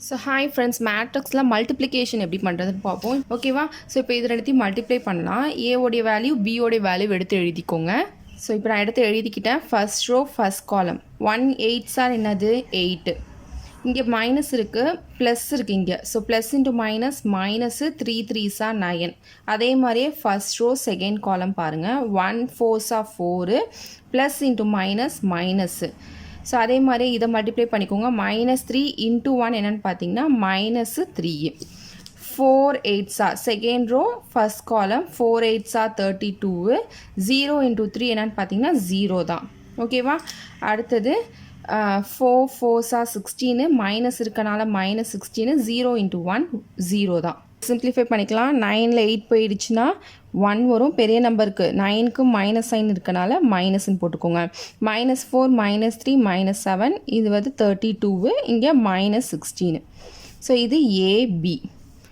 So hi friends, மேட்ரிக்ஸில் multiplication எப்படி பண்ணுறதுன்னு பார்ப்போம். ஓகேவா? ஸோ இப்போ இது ரெண்டுத்தையும் மல்டிப்ளை பண்ணலாம். ஏவோடைய வேல்யூ பியோடைய வேல்யூ எடுத்து எழுதிக்கோங்க. ஸோ இப்போ நான் எடுத்து எழுதிக்கிட்டேன். First row first column 1 8 sir என்னது 8. இங்கே மைனஸ் இருக்குது, ப்ளஸ் இருக்குது இங்கே. So plus into minus minus 3 3 sir 9. அதே மாதிரியே ஃபர்ஸ்ட் ரோ செகண்ட் காலம் பாருங்கள். 1 4 sir 4 plus into minus minus. So அதே மாதிரி இதை மல்டிப்ளை பண்ணிக்கோங்க. -3 இன்ட்டு 1 என்னென்னு பார்த்தீங்கன்னா -3. 4 8 sir second row first column 4 8 sir 32. 0 into 3 என்னென்னு பார்த்தீங்கன்னா 0 தான். ஓகேவா? அடுத்தது 4 4 சார் 16, மைனஸ் இருக்கனால -16. 0 இன்ட்டு 1 0 தான். சிம்பிளிஃபை பண்ணிக்கலாம். 9ல் 8 போயிடுச்சுன்னா 1 வரும். பெரிய நம்பருக்கு 9க்கு மைனஸ் சைன் இருக்கனால மைனஸ்ன்னு போட்டுக்கோங்க. -4 -3 -7, இது வந்து 32, இங்கே -16. ஸோ இது ஏபி.